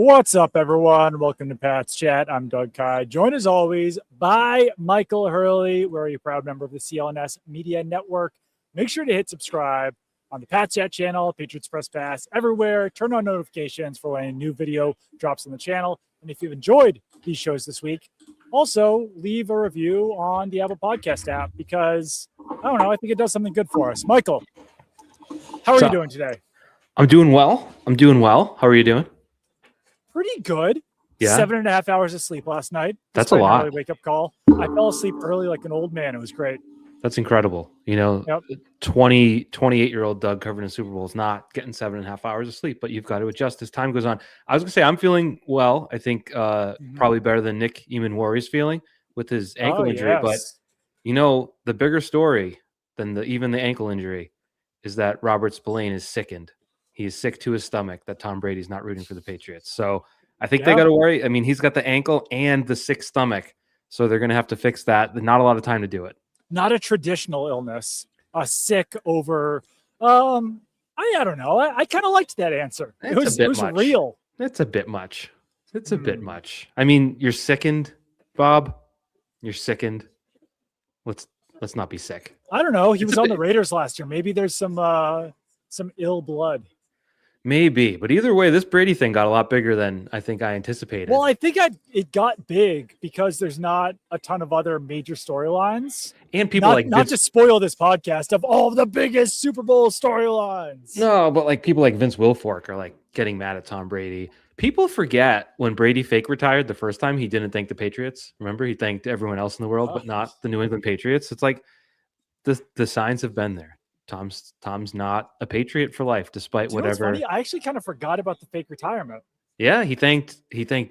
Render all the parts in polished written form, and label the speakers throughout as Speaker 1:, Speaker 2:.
Speaker 1: What's up, everyone? Welcome to Pat's Chat. I'm Doug Kyed, joined as always by Michael Hurley. We're a proud member of the CLNS Media Network. Make sure to hit subscribe on the Pat's Chat channel, Patriots Press Pass, everywhere. Turn on notifications for when a new video drops on the channel. And if you've enjoyed these shows this week, also leave a review on the Apple Podcast app because, I don't know, I think it does something good for us. Michael, how are you doing today?
Speaker 2: I'm doing well. How are you doing?
Speaker 1: Pretty good.
Speaker 2: Yeah.
Speaker 1: 7.5 hours of sleep last night.
Speaker 2: That's a lot.
Speaker 1: Wake up call. I fell asleep early like an old man. It was great.
Speaker 2: That's incredible. You know,
Speaker 1: Yep.
Speaker 2: 28-year-old Doug covering a Super Bowl is not getting 7.5 hours of sleep, but you've got to adjust as time goes on. I was going to say, I'm feeling well. I think probably better than Nick Emmanwori's feeling with his ankle injury.
Speaker 1: Yes.
Speaker 2: But, you know, the bigger story than even the ankle injury is that Robert Spillane is sickened. He is sick to his stomach that Tom Brady's not rooting for the Patriots. So I think they got to worry. I mean, he's got the ankle and the sick stomach, so they're going to have to fix that. Not a lot of time to do it. Not
Speaker 1: a traditional illness. Sick over. I don't know. I kind of liked that answer. It was real.
Speaker 2: It's a bit much. It's a bit much. I mean, you're sickened, Bob. You're sickened. Let's not be sick.
Speaker 1: I don't know. He was on the Raiders last year. Maybe there's some ill blood.
Speaker 2: Maybe, but either way, this Brady thing got a lot bigger than I think I anticipated.
Speaker 1: Well, I think it got big because there's not a ton of other major storylines.
Speaker 2: And people
Speaker 1: not to spoil this podcast of all of the biggest Super Bowl storylines.
Speaker 2: No, but like people like Vince Wilfork are like getting mad at Tom Brady. People forget when Brady fake retired the first time, he didn't thank the Patriots. Remember, he thanked everyone else in the world, but not the New England Patriots. It's like the signs have been there. Tom's not a Patriot for life, despite whatever.
Speaker 1: Funny? I actually kind of forgot about the fake retirement.
Speaker 2: Yeah, he thanked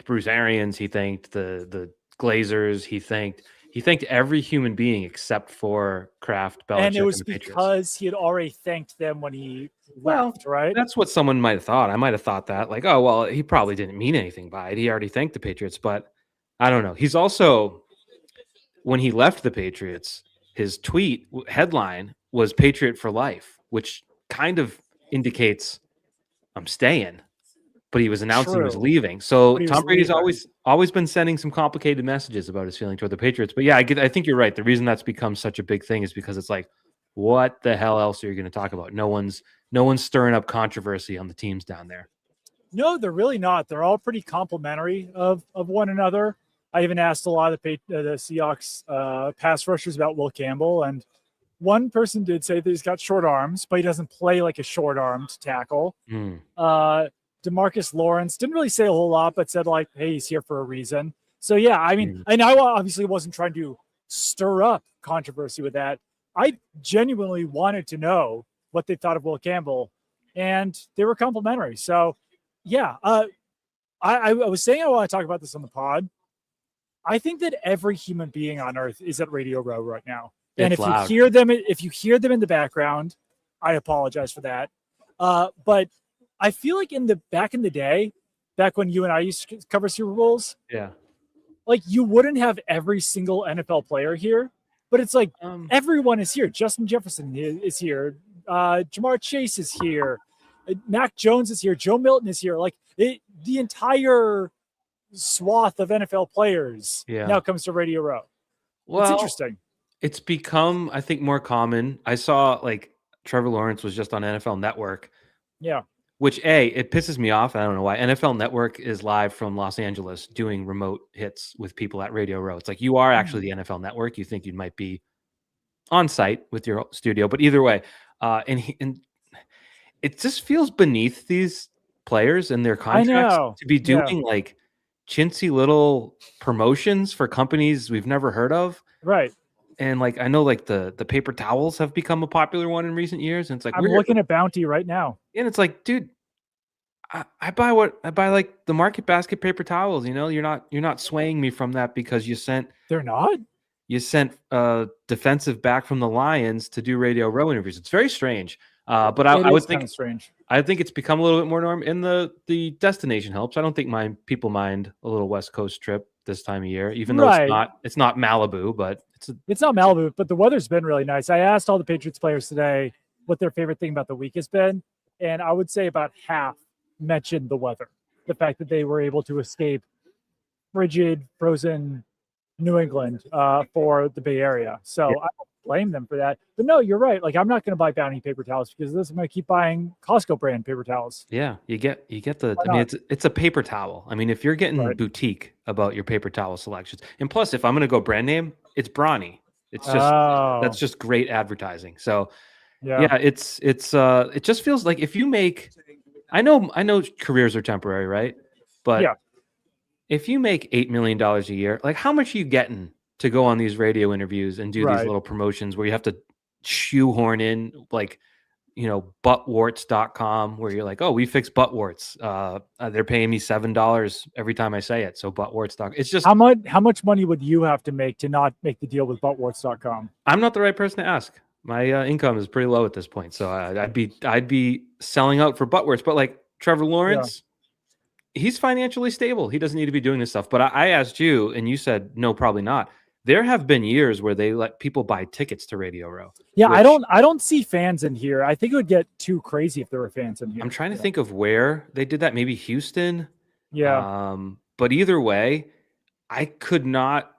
Speaker 2: Bruce Arians, he thanked the Glazers, he thanked every human being except for Kraft, Belichick,
Speaker 1: and it was
Speaker 2: and the Patriots.
Speaker 1: Because he had already thanked them when he left, right?
Speaker 2: That's what someone might have thought. I might have thought that, like, oh well, he probably didn't mean anything by it. He already thanked the Patriots, but I don't know. He's also, when he left the Patriots, his tweet headline was Patriot for life, which kind of indicates I'm staying, but he was announcing he was leaving. So Tom Brady's always been sending some complicated messages about his feeling toward the Patriots. But yeah, I think you're right. The reason that's become such a big thing is because it's like, what the hell else are you going to talk about? No one's stirring up controversy on the teams down there.
Speaker 1: No, they're really not. They're all pretty complimentary of one another. I even asked a lot of the Seahawks pass rushers about Will Campbell, and one person did say that he's got short arms, but he doesn't play like a short-armed tackle. DeMarcus Lawrence didn't really say a whole lot, but said like, hey, he's here for a reason. So yeah, I mean, and I obviously wasn't trying to stir up controversy with that. I genuinely wanted to know what they thought of Will Campbell, and they were complimentary. So yeah, I was saying I want to talk about this on the pod. I think that every human being on earth is at Radio Row right now. And if you hear them in the background, I apologize for that. But I feel like back in the day, back when you and I used to cover Super Bowls, like you wouldn't have every single NFL player here, but it's like everyone is here. Justin Jefferson is here. Jamar Chase is here. Mac Jones is here. Joe Milton is here. Like the entire swath of NFL players now comes to Radio Row.
Speaker 2: Well,
Speaker 1: it's interesting.
Speaker 2: It's become, I think, more common. I saw like Trevor Lawrence was just on NFL Network.
Speaker 1: Yeah.
Speaker 2: Which, it pisses me off. I don't know why. NFL Network is live from Los Angeles doing remote hits with people at Radio Row. It's like you are actually the NFL Network. You think you might be on site with your studio. But either way, and it just feels beneath these players and their contracts to be doing like chintzy little promotions for companies we've never heard of.
Speaker 1: Right.
Speaker 2: And like I know like the paper towels have become a popular one in recent years. And it's like
Speaker 1: I'm looking at Bounty right now.
Speaker 2: And it's like, dude, I buy like the Market Basket paper towels, you know, you're not swaying me from that because you sent defensive back from the Lions to do Radio Row interviews. It's very strange. But I would think
Speaker 1: strange.
Speaker 2: I think it's become a little bit more norm, and the destination helps. I don't think people mind a little West Coast trip this time of year, even though it's not Malibu, but
Speaker 1: it's not Malibu, but the weather's been really nice. I asked all the Patriots players today what their favorite thing about the week has been, and I would say about half mentioned the weather. the fact that they were able to escape frigid, frozen New England for the Bay Area. So I don't blame them for that. But no, you're right. Like, I'm not going to buy Bounty paper towels because of this. I'm going to keep buying Costco brand paper towels.
Speaker 2: Yeah, you get the. I mean, it's a paper towel. I mean, if you're getting boutique about your paper towel selections, and plus, if I'm going to go brand name, it's Brawny. It's just that's just great advertising. So yeah, it just feels like if you make, I know careers are temporary, right? But if you make $8 million a year, like how much are you getting to go on these radio interviews and do these little promotions where you have to shoehorn in like, buttwarts.com where you're like, oh, we fix butt warts. They're paying me $7 every time I say it. So buttwarts.com. It's just
Speaker 1: how much money would you have to make to not make the deal with buttwarts.com?
Speaker 2: I'm not the right person to ask. My income is pretty low at this point. So I'd be selling out for buttwarts, but like Trevor Lawrence, he's financially stable. He doesn't need to be doing this stuff. But I asked you and you said, no, probably not. There have been years where they let people buy tickets to Radio Row.
Speaker 1: Yeah, I don't see fans in here. I think it would get too crazy if there were fans in here.
Speaker 2: I'm trying to think of where they did that. Maybe Houston.
Speaker 1: Yeah.
Speaker 2: But either way, I could not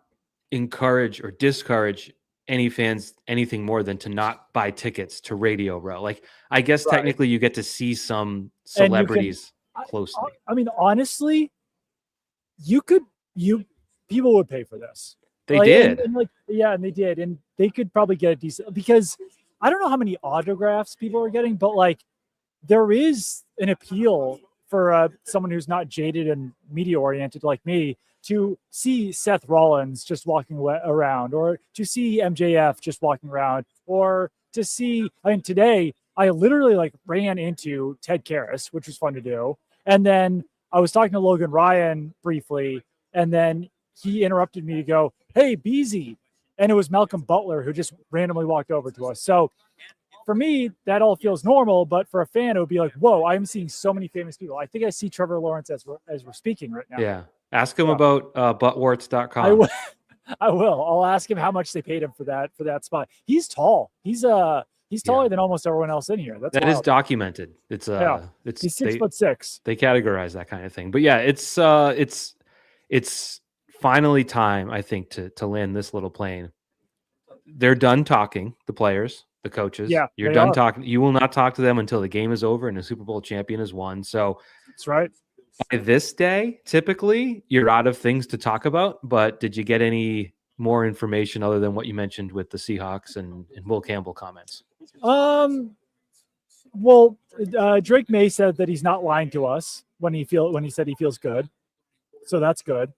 Speaker 2: encourage or discourage any fans anything more than to not buy tickets to Radio Row. Like, I guess technically you get to see some celebrities closely.
Speaker 1: I mean, honestly, people would pay for this.
Speaker 2: They did.
Speaker 1: And they did. And they could probably get a decent, because I don't know how many autographs people are getting, but like there is an appeal for someone who's not jaded and media oriented like me to see Seth Rollins just walking around, or to see MJF just walking around, or to see, today I literally like ran into Ted Karras, which was fun to do. And then I was talking to Logan Ryan briefly, and then he interrupted me to go, "Hey, Beezy." And it was Malcolm Butler who just randomly walked over to us. So for me, that all feels normal, but for a fan, it would be like, whoa, I'm seeing so many famous people. I think I see Trevor Lawrence as we're speaking right now.
Speaker 2: Yeah. Ask him about buttwarts.com.
Speaker 1: I will. I'll ask him how much they paid him for that spot. He's tall. He's taller than almost everyone else in here. That
Speaker 2: is documented. It's
Speaker 1: he's 6'6".
Speaker 2: They categorize that kind of thing. But yeah, it's finally time, I think, to land this little plane. They're done talking, the players, the coaches.
Speaker 1: Yeah,
Speaker 2: you're done talking. You will not talk to them until the game is over and the Super Bowl champion is won. So
Speaker 1: that's right.
Speaker 2: By this day, typically, you're out of things to talk about. But did you get any more information other than what you mentioned with the Seahawks and Will Campbell comments?
Speaker 1: Well, Drake May said that he's not lying to us when he said he feels good. So that's good.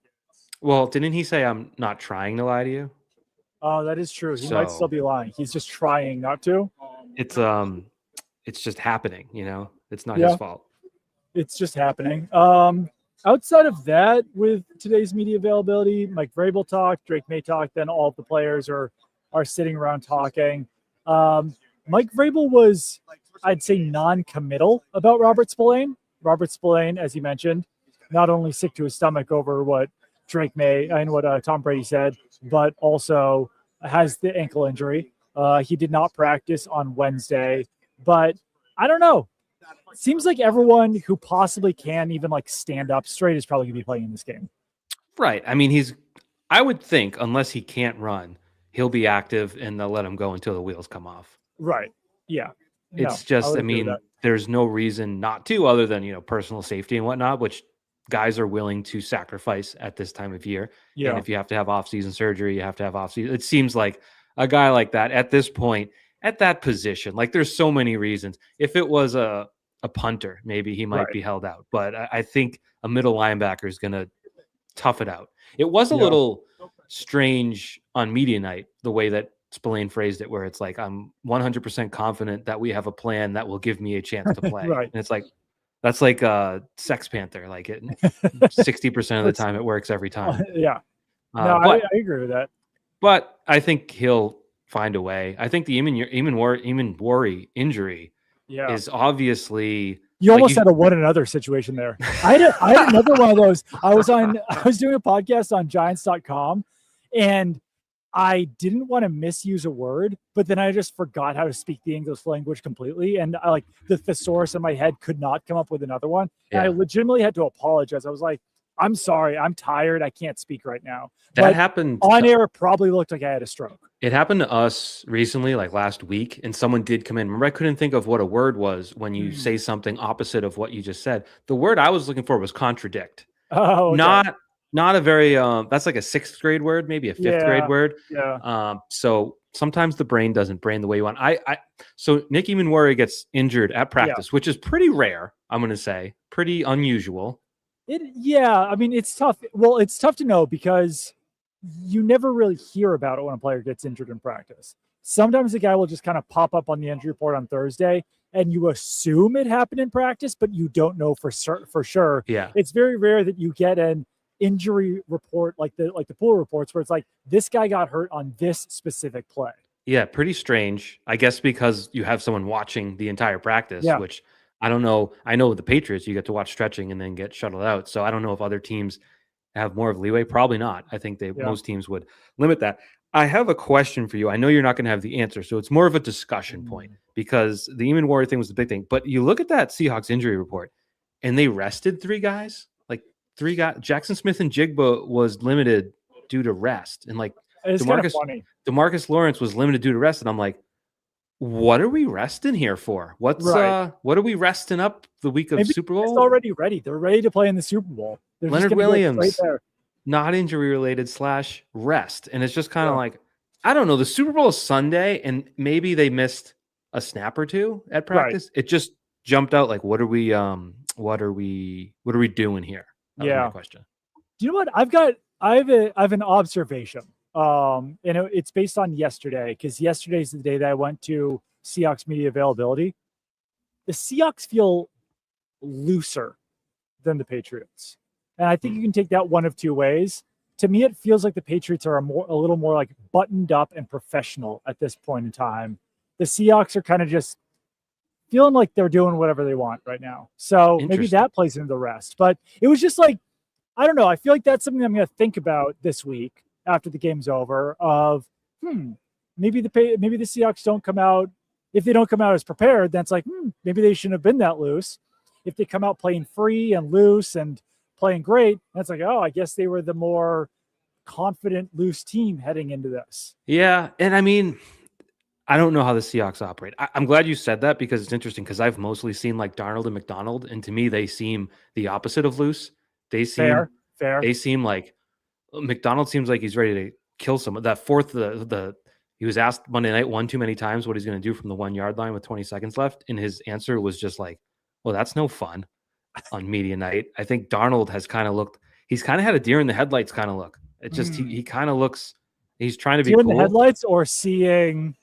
Speaker 2: Well, didn't he say I'm not trying to lie to you?
Speaker 1: Oh, that is true. He might still be lying. He's just trying not to.
Speaker 2: It's just happening, It's not his fault.
Speaker 1: It's just happening. Outside of that, with today's media availability, Mike Vrabel talked, Drake May talked, then all of the players are sitting around talking. Mike Vrabel was, I'd say, non-committal about Robert Spillane. Robert Spillane, as he mentioned, not only sick to his stomach over what Drake May and what Tom Brady said, but also has the ankle injury. He did not practice on Wednesday, but I don't know. It seems like everyone who possibly can even like stand up straight is probably going to be playing in this game.
Speaker 2: Right. I mean, I would think, unless he can't run, he'll be active and they'll let him go until the wheels come off.
Speaker 1: Right. Yeah.
Speaker 2: It's just, I mean, there's no reason not to, other than, personal safety and whatnot, which guys are willing to sacrifice at this time of year. Yeah. And if you have to have off-season surgery, you have to have off-season. It seems like a guy like that at this point, at that position, like there's so many reasons. If it was a punter, maybe he might be held out. But I think a middle linebacker is going to tough it out. It was a little strange on media night, the way that Spillane phrased it, where it's like, I'm 100% confident that we have a plan that will give me a chance to play. And it's like, that's like a Sex Panther. Like 60% of the time it works every time.
Speaker 1: I agree with that.
Speaker 2: But I think he'll find a way. I think the Emmanwori injury is obviously.
Speaker 1: You almost had a one another situation there. I had another one of those. I was doing a podcast on Giants.com, and I didn't want to misuse a word, but then I just forgot how to speak the English language completely. And I like the thesaurus in my head could not come up with another one. And I
Speaker 2: Yeah.
Speaker 1: legitimately had to apologize. I was like, I'm sorry, I'm tired. I can't speak right now.
Speaker 2: That
Speaker 1: But
Speaker 2: happened.
Speaker 1: on air, it probably looked like I had a stroke.
Speaker 2: It happened to us recently, like last week, and someone did come in. Remember, I couldn't think of what a word was when you say something opposite of what you just said. The word I was looking for was contradict.
Speaker 1: Oh, okay.
Speaker 2: Not a very that's like a 6th grade word, maybe a 5th grade word.
Speaker 1: Yeah.
Speaker 2: So sometimes the brain doesn't brain the way you want. So Nick Emmanwori gets injured at practice, which is pretty rare, I'm gonna say. Pretty unusual.
Speaker 1: I mean, it's tough. Well, it's tough to know because you never really hear about it when a player gets injured in practice. Sometimes the guy will just kind of pop up on the injury report on Thursday and you assume it happened in practice, but you don't know for sure.
Speaker 2: Yeah.
Speaker 1: It's very rare that you get an injury report like the pool reports where it's like this guy got hurt on this specific play.
Speaker 2: Yeah, pretty strange. I guess because you have someone watching the entire practice,
Speaker 1: Yeah.
Speaker 2: which I don't know. I know with the Patriots, you get to watch stretching and then get shuttled out. So I don't know if other teams have more of leeway. Probably not. I think most teams would limit that. I have a question for you. I know you're not going to have the answer, so it's more of a discussion point because the Emmanwori thing was the big thing. But you look at that Seahawks injury report, and they rested 3 guys. Like 3 guys. Jackson Smith and Jigba was limited due to rest, and like
Speaker 1: it's kind of funny.
Speaker 2: DeMarcus Lawrence was limited due to rest, and I'm like, what are we resting here for? What are we resting up the week of Super Bowl?
Speaker 1: It's already ready. They're ready to play in the Super Bowl. They're
Speaker 2: Leonard Williams, right there. Not injury related / rest. And it's just kind of like, I don't know. The Super Bowl is Sunday, and maybe they missed a snap or 2 at practice. Right. It just jumped out like, what are we doing here? That was my question.
Speaker 1: Do you know what? I have an observation. And it's based on yesterday, because yesterday's the day that I went to Seahawks media availability. The Seahawks feel looser than the Patriots. And I think you can take that one of 2 ways. To me, it feels like the Patriots are a little more like buttoned up and professional at this point in time. The Seahawks are kind of just feeling like they're doing whatever they want right now. So maybe that plays into the rest. But it was just like, I don't know. I feel like that's something I'm going to think about this week after the game's over of, maybe the Seahawks don't come out. If they don't come out as prepared, then it's like, maybe they shouldn't have been that loose. If they come out playing free and loose and playing great, that's like, oh, I guess they were the more confident, loose team heading into this.
Speaker 2: Yeah. And I mean, I don't know how the Seahawks operate. I'm glad you said that because it's interesting because I've mostly seen like Darnold and McDonald. And to me, they seem the opposite of loose. They seem
Speaker 1: fair.
Speaker 2: They seem like McDonald seems like he's ready to kill someone. That fourth, he was asked Monday night one too many times what he's going to do from the 1 yard line with 20 seconds left. And his answer was just like, well, that's no fun on media night. I think Darnold has kind of looked, he's kind of had a deer in the headlights kind of look. It just, he kind of looks, he's trying to be
Speaker 1: deer
Speaker 2: cool.
Speaker 1: in the headlights or seeing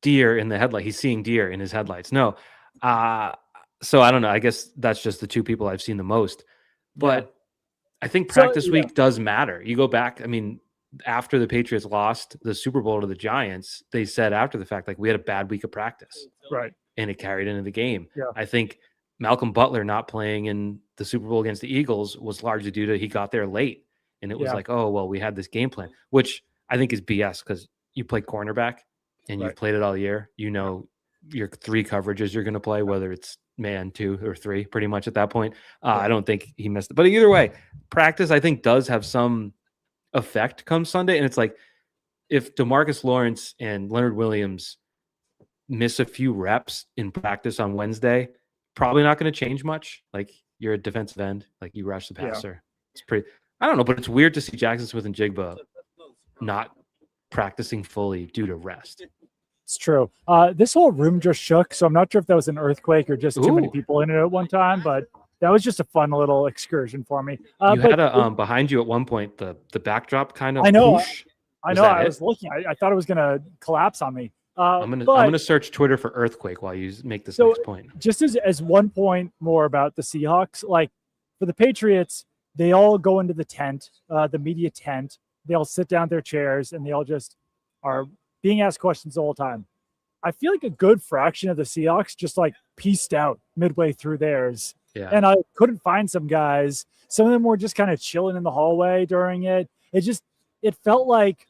Speaker 2: deer in the headlight. He's seeing deer in his headlights. No. So I don't know. I guess that's just the 2 people I've seen the most, but I think practice week does matter. You go back. I mean, after the Patriots lost the Super Bowl to the Giants, they said after the fact, like we had a bad week of practice,
Speaker 1: right?
Speaker 2: And it carried into the game.
Speaker 1: Yeah.
Speaker 2: I think Malcolm Butler not playing in the Super Bowl against the Eagles was largely due to he got there late, and it was like, oh well, we had this game plan, which I think is BS because you play cornerback and you've played it all year. You know your 3 coverages you're going to play, whether it's man 2 or 3, pretty much at that point. I don't think he missed it, but either way, practice I think does have some effect come Sunday, and it's like if DeMarcus Lawrence and Leonard Williams miss a few reps in practice on Wednesday, probably not going to change much. Like you're a defensive end, like you rush the passer. It's pretty. I don't know, but it's weird to see Jackson Smith and Jigba not practicing fully due to rest.
Speaker 1: It's true. This whole room just shook, so I'm not sure if that was an earthquake or just too many people in it at one time, but that was just a fun little excursion for me.
Speaker 2: You had a behind you at one point, the backdrop kind of.
Speaker 1: I know.
Speaker 2: Whoosh.
Speaker 1: I know. I was looking. I thought it was going to collapse on me.
Speaker 2: I'm gonna search Twitter for earthquake while you make this next point.
Speaker 1: Just as one point more about the Seahawks, like for the Patriots, they all go into the tent, the media tent. They all sit down in their chairs and they all just are being asked questions the whole time. I feel like a good fraction of the Seahawks just like pieced out midway through theirs.
Speaker 2: Yeah.
Speaker 1: And I couldn't find some guys. Some of them were just kind of chilling in the hallway during it. It felt like,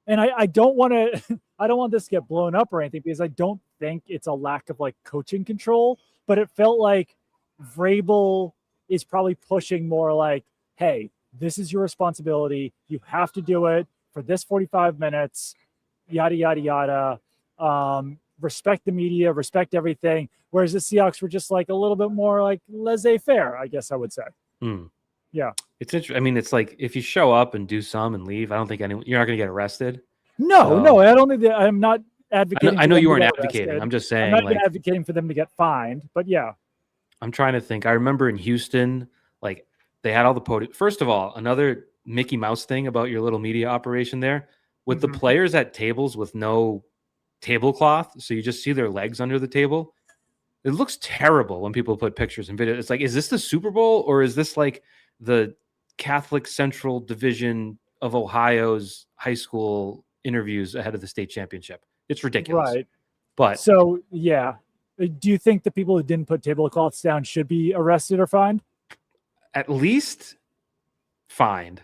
Speaker 1: And I don't want to I don't want this to get blown up or anything because I don't think it's a lack of like coaching control, but it felt like Vrabel is probably pushing more like, hey, this is your responsibility. You have to do it for this 45 minutes, yada, yada, yada. Respect the media, respect everything. Whereas the Seahawks were just like a little bit more like laissez-faire, I guess I would say. Yeah.
Speaker 2: It's interesting. I mean, it's like if you show up and do some and leave, I don't think you're not going to get arrested.
Speaker 1: No, I don't think that. I'm not advocating.
Speaker 2: I know you weren't advocating. I'm just saying.
Speaker 1: I'm not advocating for them to get fined, but yeah.
Speaker 2: I'm trying to think. I remember in Houston, like they had all the podium. First of all, another Mickey Mouse thing about your little media operation there with the players at tables with no tablecloth, so you just see their legs under the table. It looks terrible when people put pictures and videos. It's like, is this the Super Bowl or is this like the Catholic Central Division of Ohio's high school interviews ahead of the state championship? It's ridiculous.
Speaker 1: Right.
Speaker 2: But
Speaker 1: so yeah. Do you think the people who didn't put tablecloths down should be arrested or fined?
Speaker 2: At least fined.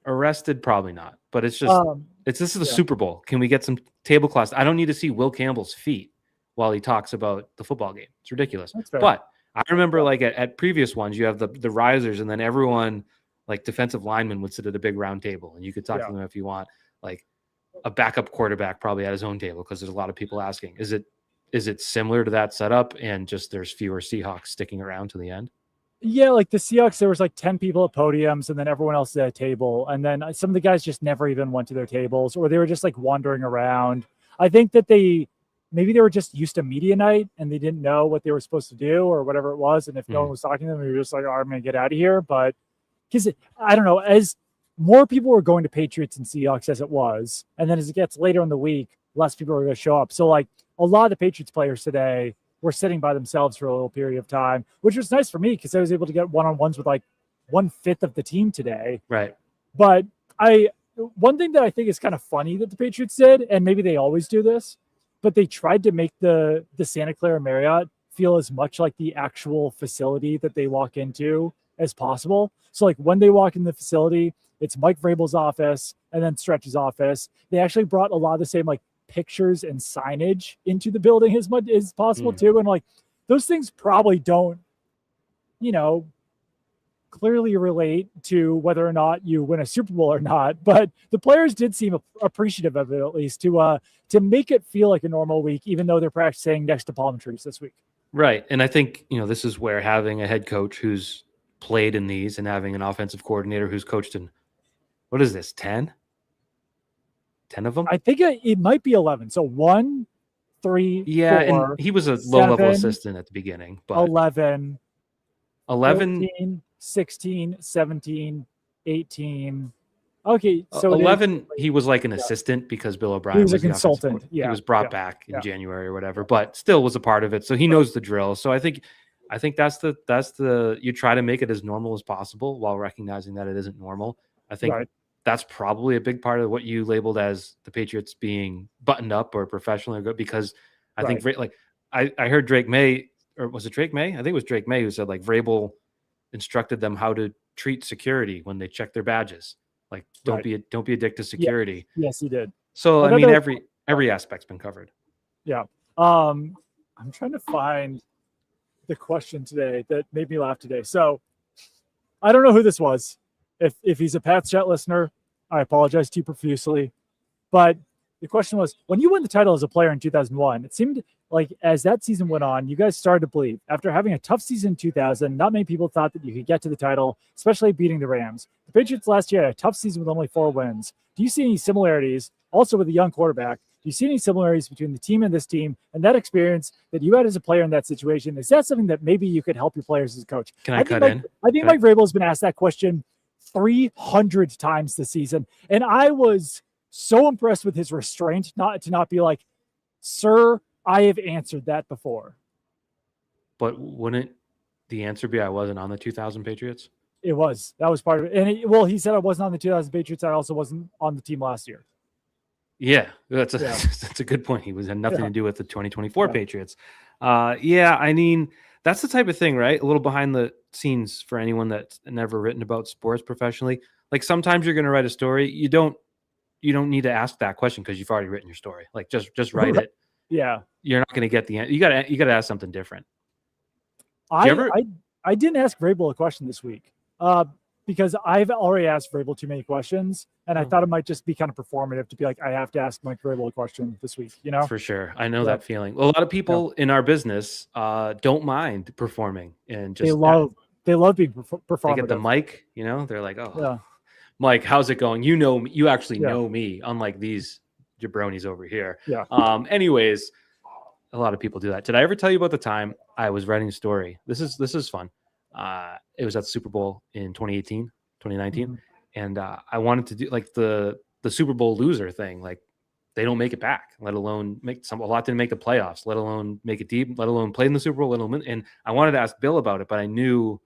Speaker 2: Arrested, probably not. But it's just this is the Super Bowl. Can we get some tablecloths? I don't need to see Will Campbell's feet while he talks about the football game. It's ridiculous. But I remember like at previous ones, you have the risers, and then everyone like defensive linemen would sit at a big round table, and you could talk to them if you want. Like a backup quarterback probably at his own table because there's a lot of people asking. Is it similar to that setup and just there's fewer Seahawks sticking around to the end?
Speaker 1: Yeah, like the Seahawks, there was like 10 people at podiums and then everyone else at a table. And then some of the guys just never even went to their tables or they were just like wandering around. I think that maybe they were just used to media night and they didn't know what they were supposed to do or whatever it was. And if no one was talking to them, they were just like, oh, I'm going to get out of here. But because I don't know, as more people were going to Patriots and Seahawks as it was, and then as it gets later in the week, less people are going to show up. So like a lot of the Patriots players today were sitting by themselves for a little period of time, which was nice for me because I was able to get one-on-ones with like 1/5 of the team today.
Speaker 2: Right.
Speaker 1: But one thing that I think is kind of funny that the Patriots did, and maybe they always do this, but they tried to make the Santa Clara Marriott feel as much like the actual facility that they walk into as possible. So like when they walk in the facility, it's Mike Vrabel's office and then Stretch's office. They actually brought a lot of the same like pictures and signage into the building as much as possible too. And like those things probably don't, clearly relate to whether or not you win a Super Bowl or not. But the players did seem appreciative of it, at least to make it feel like a normal week, even though they're practicing next to palm trees this week.
Speaker 2: Right. And I think, this is where having a head coach who's played in these and having an offensive coordinator who's coached in, what is this, 10? 10 of them?
Speaker 1: I think it might be 11. So 1, 3,
Speaker 2: yeah,
Speaker 1: 4,
Speaker 2: and he was a low-level assistant at the beginning. But
Speaker 1: 11,
Speaker 2: 14,
Speaker 1: 16, 17, 18. Okay, so
Speaker 2: 11, he was like an assistant because Bill O'Brien
Speaker 1: was a consultant.
Speaker 2: He was brought back in January or whatever, but still was a part of it. So he knows the drill. So I think that's the you try to make it as normal as possible while recognizing that it isn't normal. I think that's probably a big part of what you labeled as the Patriots being buttoned up or professional or good, because I think like I heard Drake May, or was it Drake May? I think it was Drake May who said like Vrabel instructed them how to treat security when they check their badges. Like don't be a dick to security.
Speaker 1: Yes, he did.
Speaker 2: So I mean every aspect's been covered.
Speaker 1: Yeah. I'm trying to find the question today that made me laugh today. So I don't know who this was. If he's a Pats Chat listener, I apologize to you profusely. But the question was, when you won the title as a player in 2001, it seemed like as that season went on, you guys started to believe. After having a tough season in 2000, not many people thought that you could get to the title, especially beating the Rams. The Patriots last year had a tough season with only 4 wins. Do you see any similarities, also with a young quarterback? Do you see any similarities between the team and this team and that experience that you had as a player in that situation? Is that something that maybe you could help your players as a coach?
Speaker 2: Can I cut in?
Speaker 1: I think Mike Vrabel has been asked that question 300 times this season. And I was so impressed with his restraint to not be like, sir, I have answered that before.
Speaker 2: But wouldn't the answer be I wasn't on the 2000 Patriots?
Speaker 1: It was. That was part of it. And he said I wasn't on the 2000 Patriots. I also wasn't on the team last year.
Speaker 2: Yeah, that's a good point. He had nothing to do with the 2024 Patriots. I mean, that's the type of thing, right? A little behind the scenes for anyone that's never written about sports professionally. Like sometimes you're going to write a story. You don't you don't need to ask that question because you've already written your story. Like just write it.
Speaker 1: Yeah.
Speaker 2: You're not going to get the answer. You gotta ask something different.
Speaker 1: I didn't ask Vrabel a question this week because I've already asked Vrabel too many questions, and I thought it might just be kind of performative to be like, I have to ask Mike Vrabel a question this week, you know?
Speaker 2: For sure. I know that feeling. A lot of people in our business don't mind performing and just
Speaker 1: they love being performative.
Speaker 2: They get the mic, you know, they're like, oh, Mike, how's it going? You know, you actually know me, unlike these jabronis over here.
Speaker 1: Yeah.
Speaker 2: Anyways, a lot of people do that. Did I ever tell you about the time I was writing a story? This is fun. It was at the Super Bowl in 2018, 2019. And I wanted to do like the Super Bowl loser thing. Like they don't make it back, let alone a lot didn't make the playoffs, let alone make it deep, let alone play in the Super Bowl, and I wanted to ask Bill about it, but I knew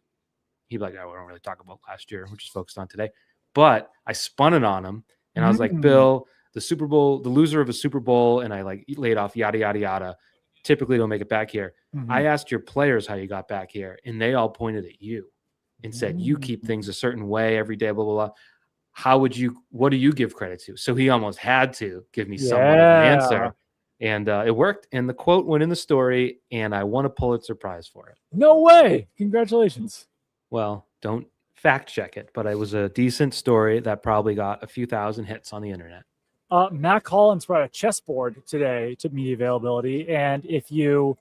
Speaker 2: he'd be like, oh, we don't really talk about last year. We're just focused on today. But I spun it on him and I was like, Bill, the Super Bowl, the loser of a Super Bowl, and I like laid off yada, yada, yada, typically don't make it back here. I asked your players how you got back here, and they all pointed at you and said, you keep things a certain way every day, blah, blah, blah. What do you give credit to? So he almost had to give me somewhat of an answer. And it worked. And the quote went in the story, and I won a Pulitzer Prize for it.
Speaker 1: No way. Congratulations.
Speaker 2: Well, don't fact check it, but it was a decent story that probably got a few thousand hits on the internet.
Speaker 1: Matt Collins brought a chessboard today to media availability, and if you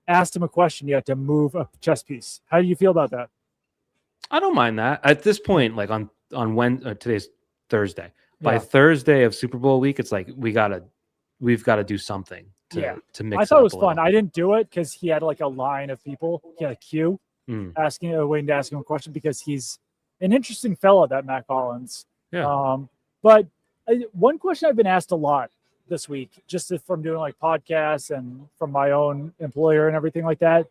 Speaker 1: asked him a question, you had to move a chess piece. How do you feel about that?
Speaker 2: I don't mind that. At this point, like on when today's Thursday. By Thursday of Super Bowl week, it's like we've got to do something to mix.
Speaker 1: I thought it was fun. I didn't do it because he had like a line of people. He had a queue waiting to ask him a question because he's an interesting fellow, that Matt Collins.
Speaker 2: Yeah.
Speaker 1: But one question I've been asked a lot this week, just from doing like podcasts and from my own employer and everything like that.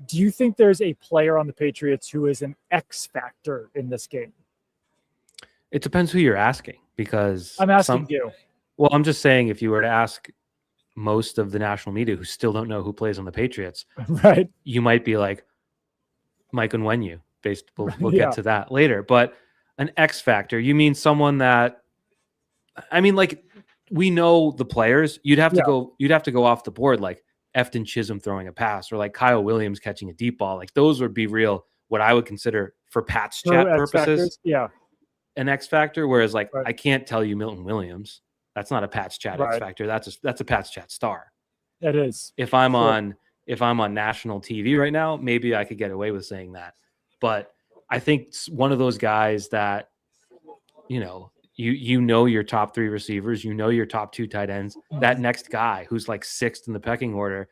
Speaker 1: Do you think there's a player on the Patriots who is an X factor in this game?
Speaker 2: It depends who you're asking, because
Speaker 1: I'm asking you.
Speaker 2: Well, I'm just saying, if you were to ask most of the national media who still don't know who plays on the Patriots,
Speaker 1: right,
Speaker 2: you might be like Mike Emmanwori. We'll get to that later. But an X factor, you mean someone that, I mean, like, we know the players. You'd have to go off the board, like Efton Chisholm throwing a pass, or like Kyle Williams catching a deep ball. Like those would be real, what I would consider for Pat's chat purposes. An X factor. Whereas like I can't tell you Milton Williams. That's not a Pat's chat X factor. That's a Pat's chat star.
Speaker 1: It is.
Speaker 2: If I'm on national TV right now, maybe I could get away with saying that. But I think one of those guys that, you know your top three receivers, your top two tight ends, that next guy who's like sixth in the pecking order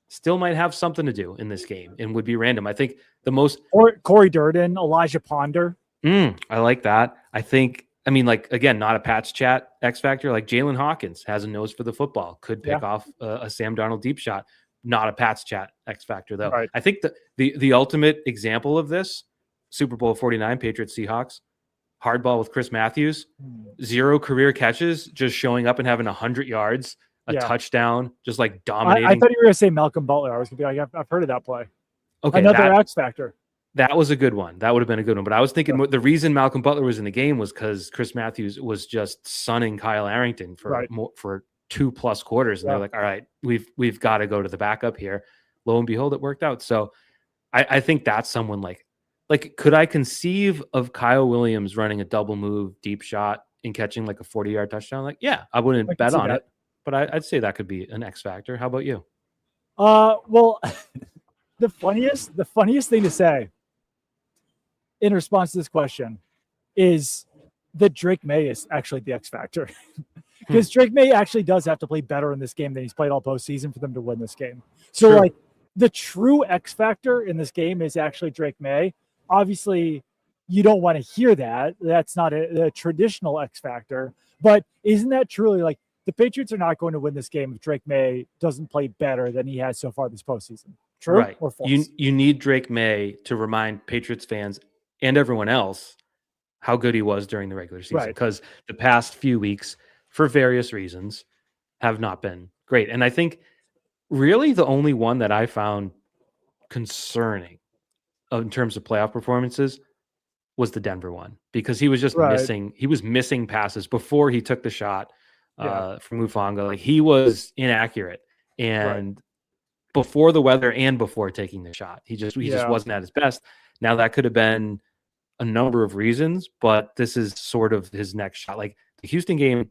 Speaker 2: still might have something to do in this game and would be random. I think the most
Speaker 1: Corey Durden, Elijah Ponder.
Speaker 2: I like that. Like, again, not a Pat's chat X factor. Like Jalen Hawkins has a nose for the football, could pick off a Sam Darnold deep shot. Not a Pat's chat X factor though. Right. I think the ultimate example of this, Super Bowl 49, Patriots-Seahawks, hardball with Chris Matthews, 0 career catches, just showing up and having 100 yards, a touchdown, just like dominating.
Speaker 1: I thought you were going to say Malcolm Butler. I was going to be like, I've heard of that play.
Speaker 2: Okay,
Speaker 1: another X factor.
Speaker 2: That was a good one. That would have been a good one. But I was thinking the reason Malcolm Butler was in the game was because Chris Matthews was just sunning Kyle Arrington for 2+ quarters. And they're like, all right, we've got to go to the backup here. Lo and behold, it worked out. So I think that's someone like, could I conceive of Kyle Williams running a double move deep shot and catching like a 40-yard touchdown? Like, yeah, I wouldn't bet on it, but I'd say that could be an X factor. How about you?
Speaker 1: Well, the funniest thing to say in response to this question is that Drake May is actually the X factor, because Drake May actually does have to play better in this game than he's played all postseason for them to win this game. So like the true X factor in this game is actually Drake May. Obviously, you don't want to hear that. That's not a traditional X factor. But isn't that truly like the Patriots are not going to win this game if Drake May doesn't play better than he has so far this postseason? True
Speaker 2: right.
Speaker 1: or false?
Speaker 2: You need Drake May to remind Patriots fans and everyone else how good he was during the regular season, because the past few weeks, for various reasons, have not been great. And I think really the only one that I found concerning in terms of playoff performances was the Denver one because he was just
Speaker 1: Right.
Speaker 2: missing. He was missing passes before he took the shot
Speaker 1: Yeah.
Speaker 2: from Mufanga. Like he was inaccurate, and before the weather and before taking the shot, he just wasn't at his best. Now that could have been a number of reasons, but this is sort of his next shot. Like the Houston game,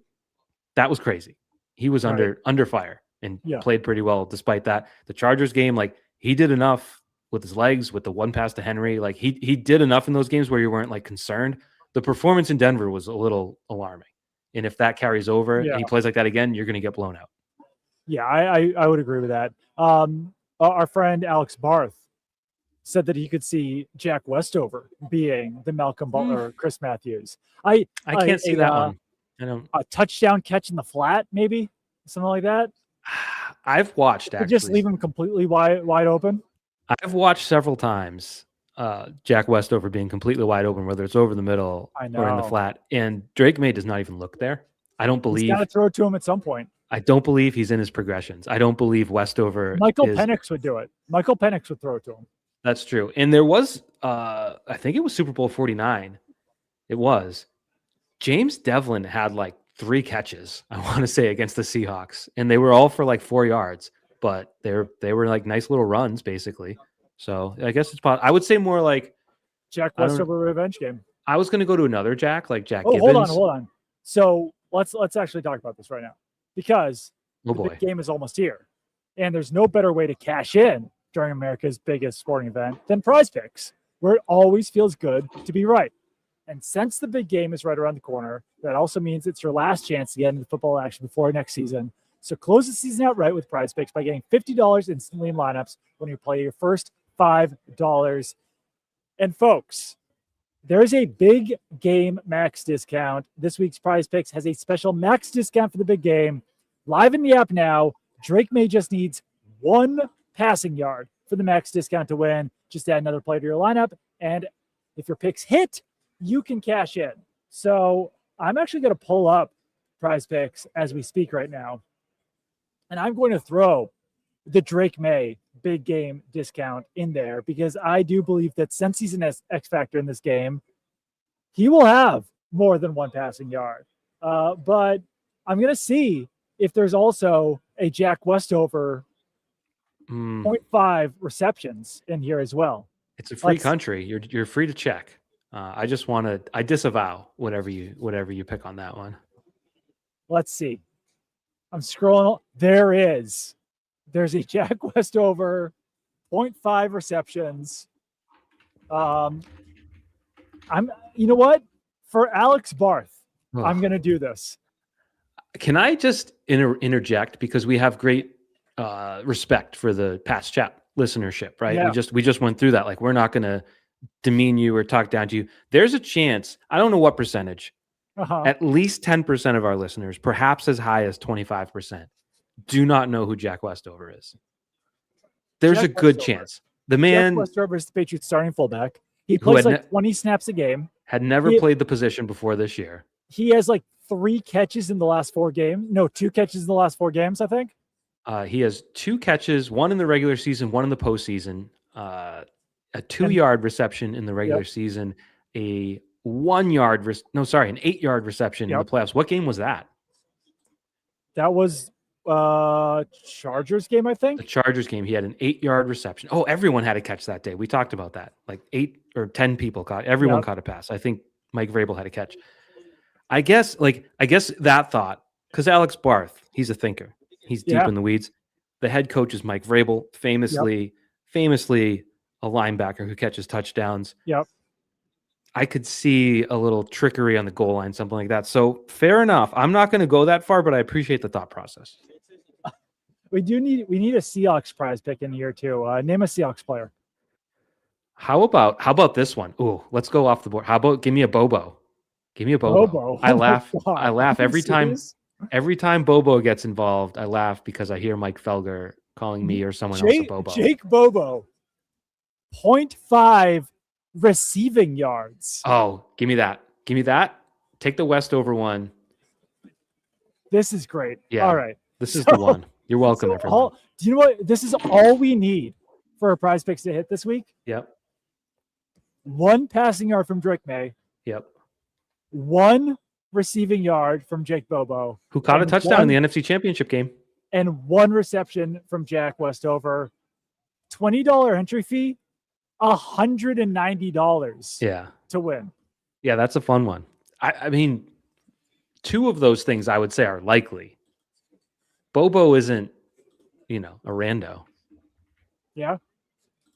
Speaker 2: that was crazy. He was under fire and played pretty well despite that. The Chargers game, like he did enough with his legs, with the one pass to Henry. Like he did enough in those games where you weren't like concerned. The performance in Denver was a little alarming. And if that carries over and he plays like that again, you're going to get blown out.
Speaker 1: Yeah, I would agree with that. Our friend Alex Barth said that he could see Jack Westover being the Malcolm Butler or Chris Matthews. I
Speaker 2: can't see that one. I don't.
Speaker 1: A touchdown catch in the flat, maybe something like that.
Speaker 2: I've watched actually.
Speaker 1: Just leave him completely wide open.
Speaker 2: I've watched several times Jack Westover being completely wide open, whether it's over the middle or in the flat. And Drake May does not even look there. I don't believe.
Speaker 1: He's got to throw it to him at some point.
Speaker 2: I don't believe he's in his progressions. I don't believe Westover.
Speaker 1: Michael Penix would do it. Michael Penix would throw it to him.
Speaker 2: That's true. And there was, I think it was Super Bowl 49. It was. James Devlin had like 3 catches, I want to say, against the Seahawks. And they were all for like 4 yards. But they were like nice little runs, basically. So I guess it's possible. I would say more like
Speaker 1: Jack Westover revenge game.
Speaker 2: I was going to go to another Jack, like Jack Gibbons.
Speaker 1: Hold on. So let's actually talk about this right now. Because the big game is almost here. And there's no better way to cash in during America's biggest sporting event than Prizepicks, where it always feels good to be right. And since the big game is right around the corner, that also means it's your last chance to get into football action before next season. So close the season out right with Prizepicks by getting $50 instantly in lineups when you play your first $5. And folks, there's a big game max discount. This week's Prizepicks has a special max discount for the big game. Live in the app now, Drake May just needs 1 passing yard for the max discount to win. Just add another player to your lineup. And if your picks hit, you can cash in. So I'm actually going to pull up Prizepicks as we speak right now. And I'm going to throw the Drake May big game discount in there because I do believe that since he's an X factor in this game, he will have more than 1 passing yard. But I'm going to see if there's also a Jack Westover 0.5 receptions in here as well.
Speaker 2: It's a free country. You're free to check. I disavow whatever you pick on that one.
Speaker 1: Let's see. I'm scrolling. There's a Jack Westover 0.5 receptions. You know what? For Alex Barth, I'm going to do this.
Speaker 2: Can I just interject because we have great respect for the past chat listenership, right?
Speaker 1: Yeah.
Speaker 2: We just went through that. Like we're not going to demean you or talk down to you. There's a chance, I don't know what percentage, at least 10% of our listeners, perhaps as high as 25%, do not know who Jack Westover is. There's a good chance. The man,
Speaker 1: Jack Westover is the Patriots starting fullback. He plays like 20 snaps a game.
Speaker 2: Had never played the position before this year.
Speaker 1: He has like 3 catches in the last 4 games. No, 2 catches in the last 4 games, I think.
Speaker 2: He has 2 catches, 1 in the regular season, 1 in the postseason. A 2-yard reception in the regular season, a 1-yard, an 8-yard reception in the playoffs. What game was that?
Speaker 1: That was Chargers game, I think.
Speaker 2: The Chargers game. He had an 8-yard reception. Oh, everyone had a catch that day. We talked about that. Like 8 or 10 people caught. Everyone caught a pass. I think Mike Vrabel had a catch. I guess that thought, because Alex Barth, he's a thinker. He's deep in the weeds. The head coach is Mike Vrabel, famously a linebacker who catches touchdowns.
Speaker 1: Yep.
Speaker 2: I could see a little trickery on the goal line, something like that. So fair enough. I'm not going to go that far, but I appreciate the thought process.
Speaker 1: We need a Seahawks prize pick in here too. Name a Seahawks player.
Speaker 2: How about this one? Ooh, let's go off the board. How about give me a Bobo? Give me a Bobo.
Speaker 1: Bobo.
Speaker 2: I laugh every time. Every time Bobo gets involved, I laugh because I hear Mike Felger calling me or someone else a Bobo.
Speaker 1: Jake Bobo, 0.5 receiving yards.
Speaker 2: Oh, give me that. Give me that. Take the Westover one.
Speaker 1: This is great.
Speaker 2: Yeah.
Speaker 1: All right.
Speaker 2: This is the one. You're welcome, everyone.
Speaker 1: Do you know what? This is all we need for a prize picks to hit this week.
Speaker 2: Yep.
Speaker 1: 1 passing yard from Drake May,
Speaker 2: Yep.
Speaker 1: 1 receiving yard from Jake Bobo,
Speaker 2: Who caught a
Speaker 1: and
Speaker 2: touchdown in the NFC Championship game.
Speaker 1: and 1 reception from Jack Westover. $20 entry fee, $190
Speaker 2: Yeah.
Speaker 1: to win.
Speaker 2: Yeah, that's a fun one. I mean, 2 of those things I would say are likely. Bobo isn't, a rando.
Speaker 1: Yeah.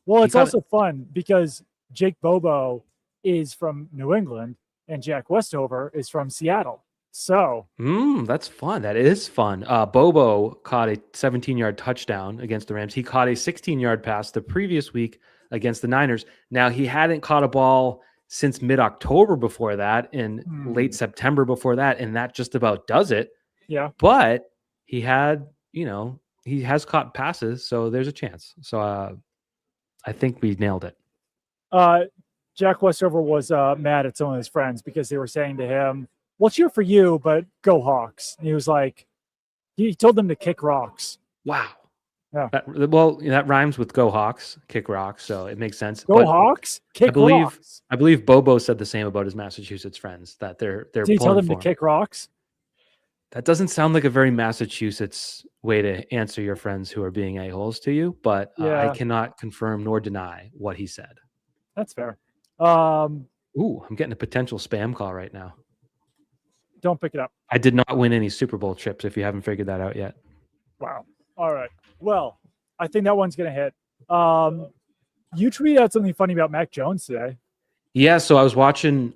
Speaker 1: Well, it's also fun because Jake Bobo is from New England and Jack Westover is from Seattle. So
Speaker 2: that's fun. That is fun. Bobo caught a 17-yard touchdown against the Rams. He caught a 16-yard pass the previous week against the Niners. Now, he hadn't caught a ball since mid-October before that and late September before that, and that just about does it.
Speaker 1: Yeah.
Speaker 2: But he had, he has caught passes, so there's a chance. So I think we nailed it.
Speaker 1: Jack Westover was mad at some of his friends because they were saying to him, "We'll cheer for you, but go Hawks." And he was like, he told them to kick rocks.
Speaker 2: Wow.
Speaker 1: Yeah.
Speaker 2: That rhymes with go Hawks, kick rocks, so it makes sense.
Speaker 1: Go Hawks, kick rocks.
Speaker 2: I believe Bobo said the same about his Massachusetts friends, that they're
Speaker 1: Did he tell them to kick rocks?
Speaker 2: That doesn't sound like a very Massachusetts way to answer your friends who are being a-holes to you, but I cannot confirm nor deny what he said.
Speaker 1: That's fair.
Speaker 2: I'm getting a potential spam call right now.
Speaker 1: Don't pick it up.
Speaker 2: I did not win any Super Bowl chips, if you haven't figured that out yet.
Speaker 1: Wow. All right. Well, I think that one's going to hit. You tweeted out something funny about Mac Jones today.
Speaker 2: Yeah, so I was watching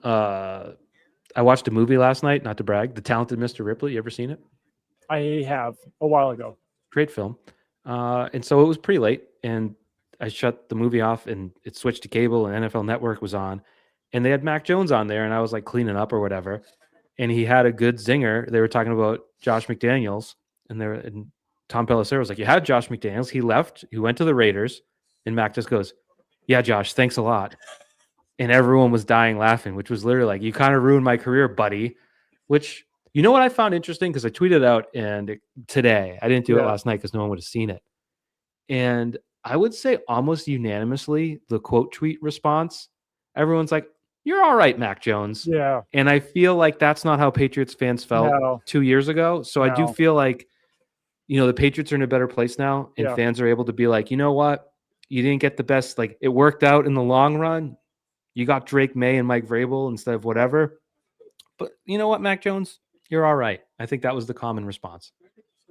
Speaker 2: I watched a movie last night, not to brag, The Talented Mr. Ripley. You ever seen it?
Speaker 1: I have, a while ago.
Speaker 2: Great film. And so it was pretty late, and I shut the movie off, and it switched to cable, and NFL Network was on, and they had Mac Jones on there, and I was like cleaning up or whatever, and he had a good zinger. They were talking about Josh McDaniels, and Tom Pelissero was like, "You had Josh McDaniels. He left. He went to the Raiders," and Mac just goes, "Yeah, Josh, thanks a lot." And everyone was dying laughing, which was literally like, "You kind of ruined my career, buddy." Which, you know what I found interesting? Because I tweeted out today. I didn't do it last night because no one would have seen it. And I would say almost unanimously, the quote tweet response, everyone's like, "You're all right, Mac Jones."
Speaker 1: Yeah.
Speaker 2: And I feel like that's not how Patriots fans felt 2 years ago. So I do feel like, the Patriots are in a better place now, and fans are able to be like, "You know what? You didn't get the best. Like, it worked out in the long run. You got Drake May and Mike Vrabel instead of whatever. But you know what, Mac Jones? You're all right." I think that was the common response.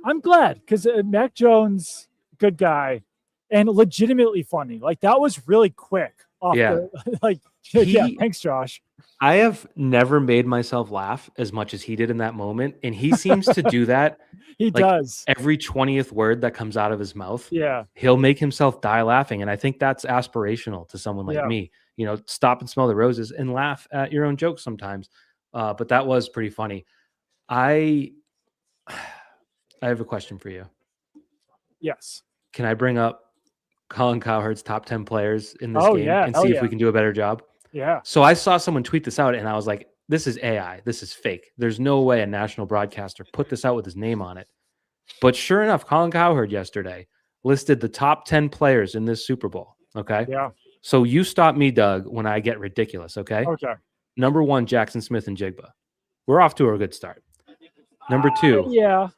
Speaker 1: I'm glad, because Mac Jones, good guy, and legitimately funny. Like, that was really quick. Thanks, Josh.
Speaker 2: I have never made myself laugh as much as he did in that moment, and he seems to do that.
Speaker 1: He does.
Speaker 2: Every 20th word that comes out of his mouth,
Speaker 1: he'll
Speaker 2: make himself die laughing, and I think that's aspirational to someone like me. Stop and smell the roses and laugh at your own jokes sometimes. But that was pretty funny. I have a question for you.
Speaker 1: Yes.
Speaker 2: Can I bring up Collin Cowherd's top 10 players in this game and see if we can do a better job?
Speaker 1: Yeah.
Speaker 2: So I saw someone tweet this out, and I was like, this is AI. This is fake. There's no way a national broadcaster put this out with his name on it. But sure enough, Collin Cowherd yesterday listed the top 10 players in this Super Bowl. Okay.
Speaker 1: Yeah.
Speaker 2: So you stop me, Doug, when I get ridiculous. Okay.
Speaker 1: Okay.
Speaker 2: Number 1, Jackson Smith and Jigba. We're off to a good start. Number 2.
Speaker 1: Yeah.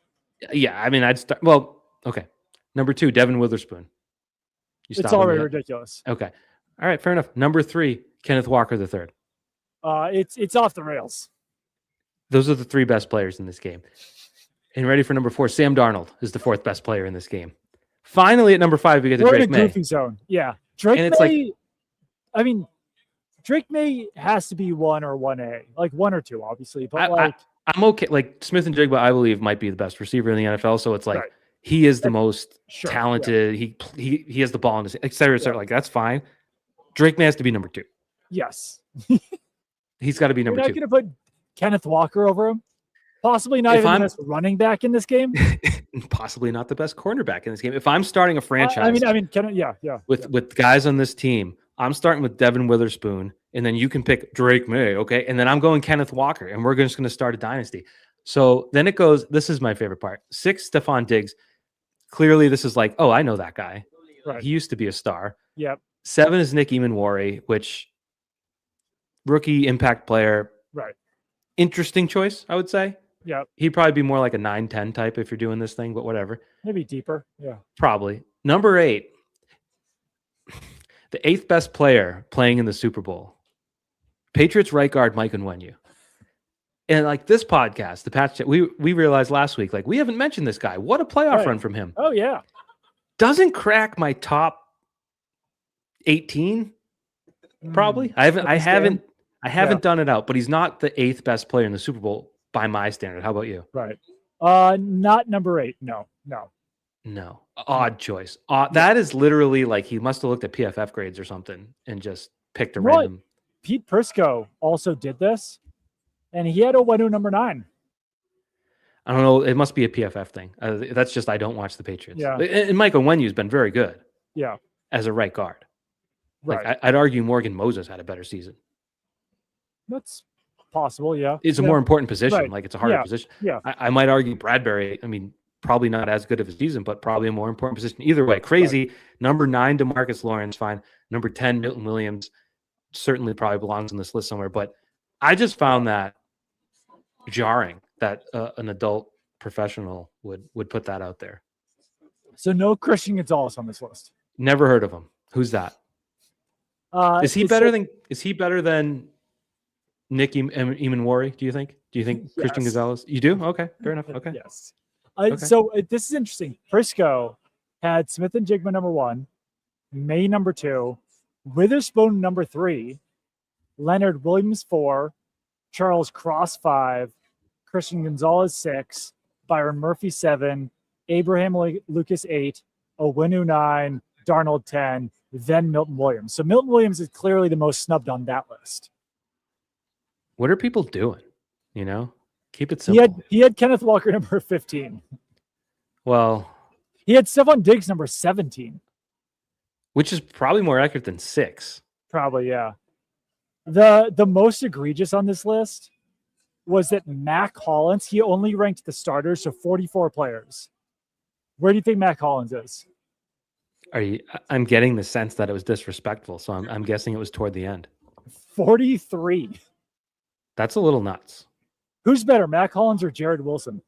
Speaker 2: I mean, I'd start. Well, okay. Number 2, Devin Witherspoon.
Speaker 1: It's already ridiculous.
Speaker 2: Okay. All right. Fair enough. Number 3, Kenneth Walker III.
Speaker 1: It's off the rails.
Speaker 2: Those are the 3 best players in this game. And ready for number 4, Sam Darnold is the 4th best player in this game. Finally, at number 5, we get to Drake May.
Speaker 1: We're in a goofy zone. Yeah. Drake May, Drake May has to be 1 or 1A, like 1 or 2, obviously. But
Speaker 2: I'm okay. Like, Smith and Jigba, I believe, might be the best receiver in the NFL. So it's like he is the most talented. Yeah. He has the ball in his, et cetera, et cetera. Like, that's fine. Drake May has to be number 2.
Speaker 1: Yes.
Speaker 2: He's got to be number 2.
Speaker 1: You're not going to put Kenneth Walker over him? Possibly not even the best running back in this game.
Speaker 2: Possibly not the best cornerback in this game. If I'm starting a franchise, with guys on this team, I'm starting with Devin Witherspoon, and then you can pick Drake May, okay? And then I'm going Kenneth Walker, and we're just going to start a dynasty. So then it goes, this is my favorite part. 6, Stephon Diggs. Clearly, this is like, oh, I know that guy. Right. He used to be a star.
Speaker 1: Yep.
Speaker 2: 7 is Nick Emmanwori, which rookie impact player.
Speaker 1: Right.
Speaker 2: Interesting choice, I would say.
Speaker 1: Yeah.
Speaker 2: He'd probably be more like a 9-10 type if you're doing this thing, but whatever.
Speaker 1: Maybe deeper. Yeah.
Speaker 2: Probably. Number 8, the 8th best player playing in the Super Bowl. Patriots right guard Mike Onwenu. And like this podcast, the Patch, we realized last week, like we haven't mentioned this guy. What a playoff run from him.
Speaker 1: Oh yeah.
Speaker 2: Doesn't crack my top 18. Probably. I haven't done it out, but he's not the 8th best player in the Super Bowl by my standard. How about you?
Speaker 1: Right. Not number 8. No.
Speaker 2: Odd choice. That is literally like he must have looked at PFF grades or something and just picked a random.
Speaker 1: Pete Prisco also did this, and he had Onwenu number 9.
Speaker 2: I don't know. It must be a PFF thing. That's just I don't watch the Patriots.
Speaker 1: Yeah.
Speaker 2: And Mike Onwenu's been very good.
Speaker 1: Yeah.
Speaker 2: As a right guard.
Speaker 1: Right.
Speaker 2: Like I'd argue Morgan Moses had a better season.
Speaker 1: That's possible. Yeah.
Speaker 2: It's a more important position.
Speaker 1: Right.
Speaker 2: Like it's a harder position.
Speaker 1: Yeah.
Speaker 2: I might argue Bradbury. I mean, probably not as good of a season, but probably a more important position. Either way, crazy. Right. Number 9, DeMarcus Lawrence, fine. Number 10, Milton Williams, certainly probably belongs on this list somewhere. But I just found that jarring that an adult professional would put that out there.
Speaker 1: So no Christian Gonzalez on this list.
Speaker 2: Never heard of him. Who's that? Is he better than Nick Emmanwori? Do you think? Yes. Christian Gonzalez? You do? Okay, fair enough. Okay.
Speaker 1: Yes. So this is interesting. Prisco had Smith and Jigma number 1, May number 2, Witherspoon number 3, Leonard Williams 4, Charles Cross 5, Christian Gonzalez 6, Byron Murphy 7, Abraham Lucas 8, Onwenu 9, Darnold 10, then Milton Williams. So Milton Williams is clearly the most snubbed on that list.
Speaker 2: What are people doing? You know, keep it simple.
Speaker 1: He had Kenneth Walker number 15.
Speaker 2: Well,
Speaker 1: he had Stephon Diggs number 17,
Speaker 2: which is probably more accurate than 6.
Speaker 1: Probably, yeah. The most egregious on this list was that Mac Hollins, he only ranked the starters, so 44 players. Where do you think Mac Hollins is?
Speaker 2: I'm getting the sense that it was disrespectful, so I'm guessing it was toward the end.
Speaker 1: 43.
Speaker 2: That's a little nuts.
Speaker 1: Who's better, Mac Hollins or Jared Wilson?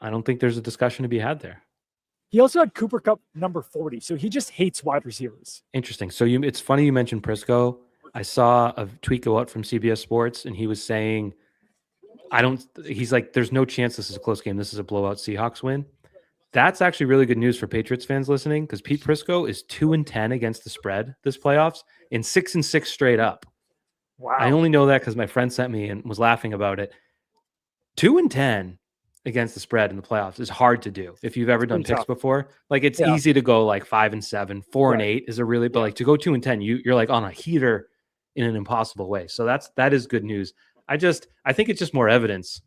Speaker 2: I don't think there's a discussion to be had there.
Speaker 1: He also had Cooper Kupp number 40, so he just hates wide receivers.
Speaker 2: Interesting. So it's funny you mentioned Prisco. I saw a tweet go out from CBS Sports, and he was saying, he's like, there's no chance this is a close game. This is a blowout Seahawks win. That's actually really good news for Patriots fans listening, because Pete Prisco is 2-10 against the spread this playoffs and 6-6 straight up.
Speaker 1: Wow.
Speaker 2: I only know that because my friend sent me and was laughing about it. 2-10 against the spread in the playoffs is hard to do. If you've ever done picks before, like it's easy to go like 5-7, 4-8 is a really, but like to go 2-10, you're like on a heater in an impossible way. So that is good news. I think it's just more evidence.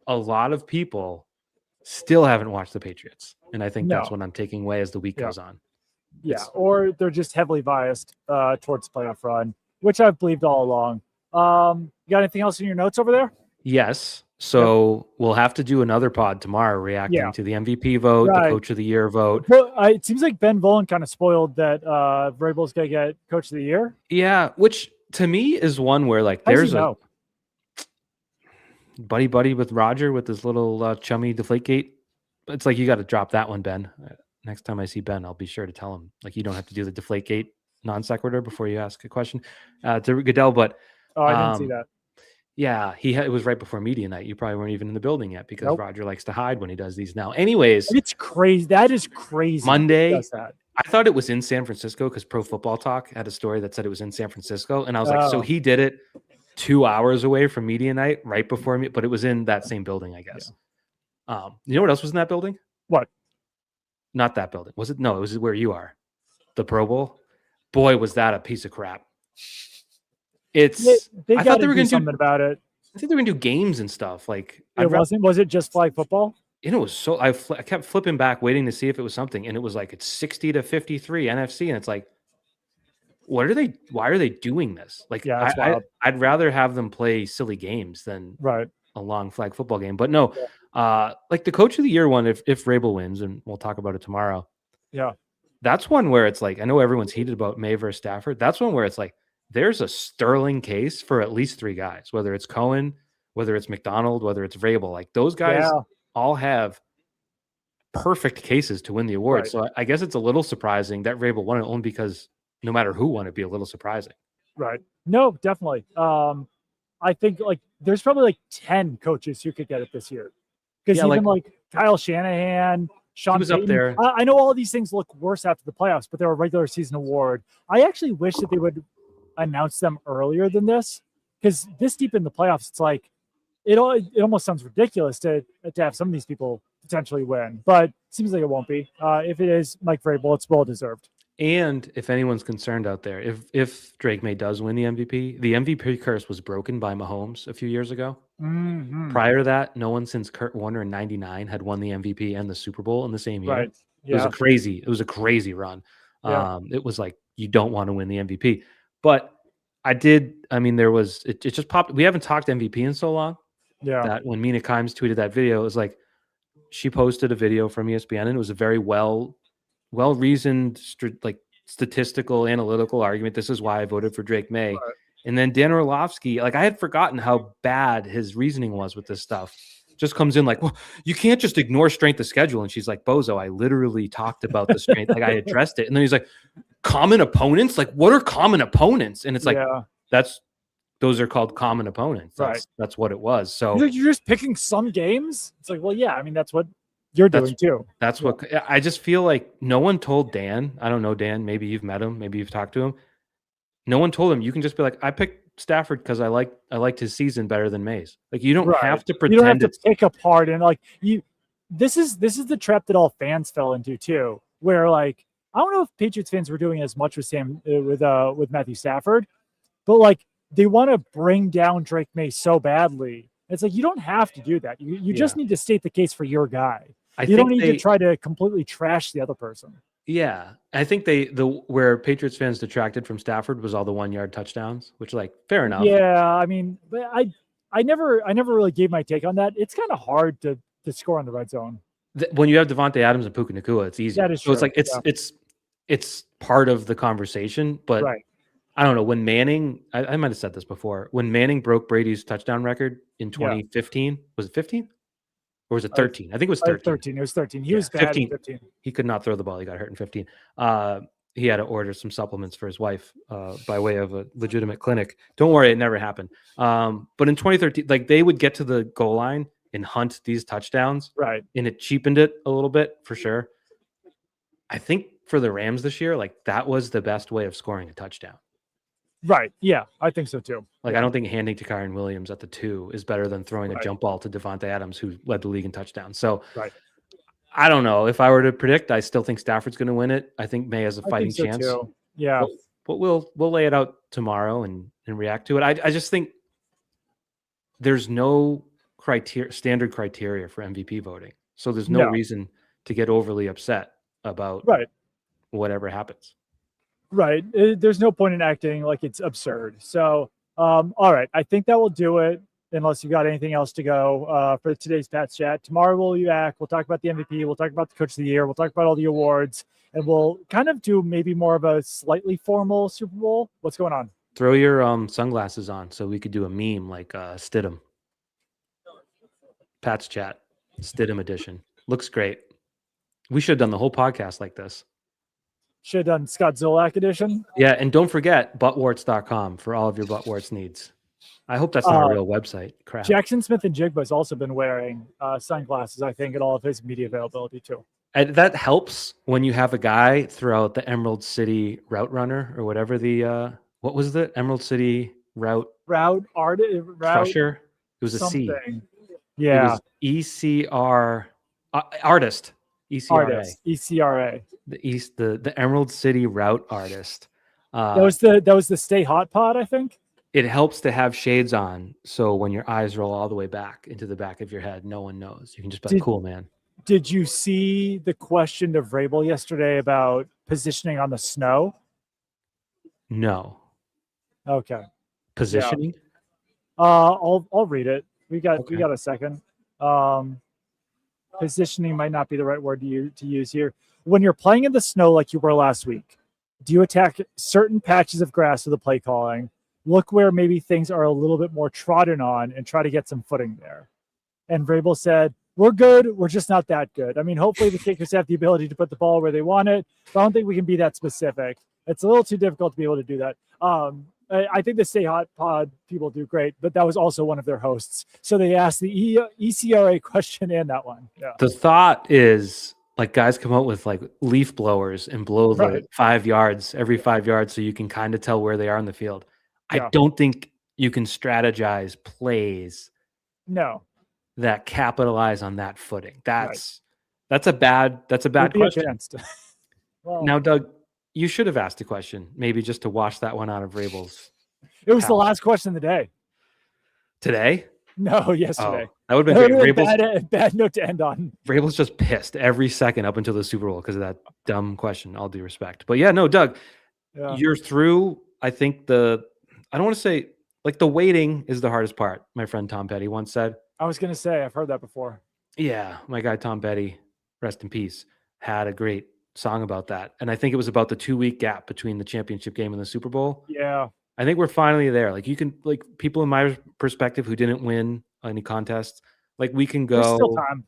Speaker 2: A lot of people still haven't watched the Patriots, and I think that's what I'm taking away as the week goes on.
Speaker 1: Yeah, or they're just heavily biased towards the playoff run, which I've believed all along. You got anything else in your notes over there?
Speaker 2: Yes. So we'll have to do another pod tomorrow reacting to the MVP vote, the Coach of the Year vote.
Speaker 1: Well, it seems like Ben Volin kind of spoiled that Vrabel's going to get Coach of the Year.
Speaker 2: Yeah, which to me is one where like there's a buddy with Roger with his little chummy Deflategate. It's like you got to drop that one, Ben. Next time I see Ben, I'll be sure to tell him like you don't have to do the Deflategate non sequitur before you ask a question to Goodell. But
Speaker 1: I didn't see that.
Speaker 2: Yeah, it was right before media night. You probably weren't even in the building yet because Roger likes to hide when he does these now. Anyways,
Speaker 1: it's crazy. That is crazy.
Speaker 2: Monday, I thought it was in San Francisco because Pro Football Talk had a story that said it was in San Francisco, and I was like, so he did it 2 hours away from media night, right before me, but it was in that same building, I guess. Yeah. You know what else was in that building?
Speaker 1: What?
Speaker 2: Not that building. Was it? No, it was where you are. The Pro Bowl. Boy, was that a piece of crap. I thought they were going to do
Speaker 1: something about it.
Speaker 2: I think they were going to do games and stuff. Like
Speaker 1: it wasn't. Was it just flag football?
Speaker 2: And it was so. I kept flipping back, waiting to see if it was something, and it was like it's 60-53 NFC, and it's like, what are they? Why are they doing this? Like, I'd rather have them play silly games than a long flag football game. But no, like the Coach of the Year one, if Vrabel wins, and we'll talk about it tomorrow.
Speaker 1: Yeah,
Speaker 2: that's one where it's like I know everyone's heated about May versus Stafford. That's one where it's like, there's a sterling case for at least 3 guys, whether it's Cohen, whether it's McDonald, whether it's Vrabel. Like those guys
Speaker 1: Yeah,
Speaker 2: all have perfect cases to win the award.
Speaker 1: right,
Speaker 2: So I guess it's a little surprising that Vrabel won it only because no matter who won, it'd be a little surprising.
Speaker 1: right. No, definitely. I think like there's probably like 10 coaches who could get it this year. Because
Speaker 2: Yeah,
Speaker 1: even
Speaker 2: like
Speaker 1: like Kyle Shanahan, Sean
Speaker 2: was up
Speaker 1: Payton,
Speaker 2: there.
Speaker 1: I know all these things look worse after the playoffs, but they're a regular season award. I actually wish that they would announce them earlier than this, because this deep in the playoffs, it's like it almost sounds ridiculous to have some of these people potentially win, but it seems like it won't be. If it is Mike Vrabel, it's well deserved.
Speaker 2: And if anyone's concerned out there, if Drake May does win the MVP curse was broken by Mahomes a few years ago.
Speaker 1: Mm-hmm.
Speaker 2: Prior to that, no one since Kurt Warner in '99 had won the MVP and the Super Bowl in the same year.
Speaker 1: Right.
Speaker 2: Yeah. It was a crazy run.
Speaker 1: Yeah.
Speaker 2: It was like you don't want to win the MVP. But it just popped. We haven't talked MVP in so long.
Speaker 1: Yeah.
Speaker 2: That when Mina Kimes tweeted that video, it was like she posted a video from ESPN and it was a very well-reasoned, like statistical, analytical argument. This is why I voted for Drake May.
Speaker 1: Right.
Speaker 2: And then Dan Orlovsky, like I had forgotten how bad his reasoning was with this stuff. Just comes in like, well, you can't just ignore strength of schedule. And she's like, Bozo, I literally talked about the strength. Like I addressed it. And then he's like, common opponents? Like what are common opponents? And it's like, those are called common opponents. That's what it was. So
Speaker 1: you're just picking some games. It's like, well, yeah, I mean, that's what you're doing too.
Speaker 2: That's what I just feel like no one told Dan. I don't know Dan. Maybe you've met him. Maybe you've talked to him. No one told him. You can just be like, I picked Stafford because I liked his season better than May's. Like you don't have to pretend.
Speaker 1: You don't have to pick apart and like you. This is the trap that all fans fell into too, where like I don't know if Patriots fans were doing as much with with Matthew Stafford, but like they want to bring down Drake May so badly. It's like you don't have to do that. You just need to state the case for your guy. You don't need to try to completely trash the other person.
Speaker 2: Yeah, I think where Patriots fans detracted from Stafford was all the 1-yard touchdowns, which like fair enough.
Speaker 1: Yeah, I mean, but I never really gave my take on that. It's kind of hard to score on the red zone
Speaker 2: when you have Devontae Adams and Puka Nacua. It's easy.
Speaker 1: That is
Speaker 2: so
Speaker 1: true.
Speaker 2: It's like it's part of the conversation. But I don't know when Manning. I might have said this before. When Manning broke Brady's touchdown record in 2015, was it 15? Or was it 13? I think it was 13.
Speaker 1: 13. It was 13. He was bad 15. 15.
Speaker 2: He could not throw the ball. He got hurt in 15. He had to order some supplements for his wife by way of a legitimate clinic. Don't worry, it never happened. But in 2013, like they would get to the goal line and hunt these touchdowns.
Speaker 1: Right.
Speaker 2: And it cheapened it a little bit for sure. I think for the Rams this year, like that was the best way of scoring a touchdown.
Speaker 1: Right. Yeah, I think so too.
Speaker 2: Like I don't think handing to Kyren Williams at the 2 is better than throwing a jump ball to Devontae Adams, who led the league in touchdowns. So I don't know. If I were to predict, I still think Stafford's going to win it. I think May has a fighting chance.
Speaker 1: Too. Yeah.
Speaker 2: But we'll lay it out tomorrow and react to it. I just think there's no standard criteria for MVP voting. So there's no reason to get overly upset about whatever happens. Right.
Speaker 1: There's no point in acting like it's absurd. So, all right. I think that will do it unless you've got anything else to go for today's Pats Chat. Tomorrow we'll be back. We'll talk about the MVP. We'll talk about the Coach of the Year. We'll talk about all the awards. And we'll kind of do maybe more of a slightly formal Super Bowl. What's going on?
Speaker 2: Throw your sunglasses on so we could do a meme like Stidham. Pats Chat. Stidham edition. Looks great. We should have done the whole podcast like this.
Speaker 1: Should have done Scott Zolak edition.
Speaker 2: Yeah, and don't forget buttwarts.com for all of your buttwarts needs. I hope that's not a real website. Crap.
Speaker 1: Jackson Smith and Jigba has also been wearing sunglasses, I think, at all of his media availability too.
Speaker 2: And that helps when you have a guy throughout the Emerald City Route Runner or whatever what was the Emerald City Route Crusher? It was something. A C.
Speaker 1: Yeah.
Speaker 2: It was ECR artist.
Speaker 1: ECRA.
Speaker 2: The Emerald City Route Artist.
Speaker 1: That was the Stay Hot pod, I think.
Speaker 2: It helps to have shades on, so when your eyes roll all the way back into the back of your head, no one knows. You can just be like, cool, man.
Speaker 1: Did you see the question to Vrabel yesterday about positioning on the snow?
Speaker 2: No.
Speaker 1: Okay.
Speaker 2: Positioning?
Speaker 1: Yeah. I'll read it. We got a second. Positioning might not be the right word to use here. When you're playing in the snow like you were last week, Do you attack certain patches of grass with the play calling? Look where maybe things are a little bit more trodden on and try to get some footing there. And Vrabel said, we're good. We're just not that good. I mean, hopefully the kickers have the ability to put the ball where they want it, but I don't think we can be that specific. It's a little too difficult to be able to do that. I think the Stay Hot Pod people do great, but that was also one of their hosts. So they asked the ECRA question and that one. Yeah.
Speaker 2: The thought is like guys come out with like leaf blowers and blow the 5 yards, every 5 yards, so you can kind of tell where they are in the field. Yeah. I don't think you can strategize plays that capitalize on that footing. That's a bad question.
Speaker 1: Well,
Speaker 2: now, Doug, you should have asked a question, maybe just to wash that one out of Vrabel's.
Speaker 1: It was the last question of the day.
Speaker 2: Today?
Speaker 1: No, yesterday.
Speaker 2: Oh, that would have been great.
Speaker 1: Bad note to end on.
Speaker 2: Vrabel's just pissed every second up until the Super Bowl because of that dumb question, all due respect. But yeah, no, Doug, you're through. I think I don't want to say, like, the waiting is the hardest part, my friend Tom Petty once said.
Speaker 1: I was going to say, I've heard that before.
Speaker 2: Yeah, my guy Tom Petty, rest in peace, had a great song about that. And I think it was about the 2-week gap between the championship game and the Super Bowl.
Speaker 1: Yeah.
Speaker 2: I think we're finally there. Like, you can, like, people in my perspective who didn't win any contests, like, we can go.
Speaker 1: There's still time.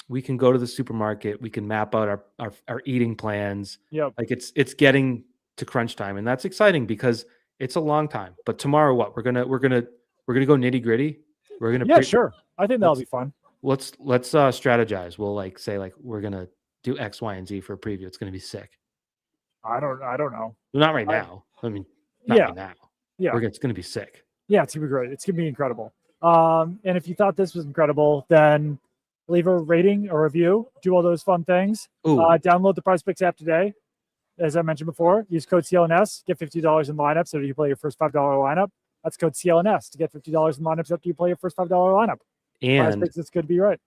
Speaker 2: We can go to the supermarket. We can map out our eating plans.
Speaker 1: Yep.
Speaker 2: Like, it's getting to crunch time, and that's exciting because it's a long time. But tomorrow, what we're gonna go nitty gritty. We're gonna
Speaker 1: sure. I think that'll be fun.
Speaker 2: Let's strategize. We'll like say like we're gonna do X, Y, and Z for a preview. It's gonna be sick.
Speaker 1: I don't know.
Speaker 2: Not right now. I mean, not right now.
Speaker 1: Yeah,
Speaker 2: it's gonna be sick.
Speaker 1: Yeah, it's gonna be great. It's gonna be incredible. And if you thought this was incredible, then leave a rating, a review, do all those fun things. Download the Prizepicks app today. As I mentioned before, use code CLNS, get $50 in lineups after you play your first $5 lineup. That's code CLNS to get $50 in lineups after you play your first $5 lineup.
Speaker 2: And
Speaker 1: it's good to be right.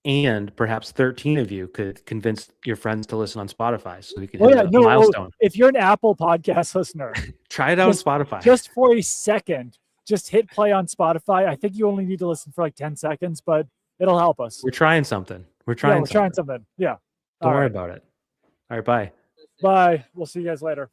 Speaker 2: And perhaps 13 of you could convince your friends to listen on Spotify so we could hit a milestone.
Speaker 1: If you're an Apple podcast listener,
Speaker 2: try it out on Spotify.
Speaker 1: Just for a second, just hit play on Spotify. I think you only need to listen for like 10 seconds, but it'll help us.
Speaker 2: We're trying something.
Speaker 1: We're trying something. Yeah.
Speaker 2: Don't worry about it. All right, bye.
Speaker 1: Bye. We'll see you guys later.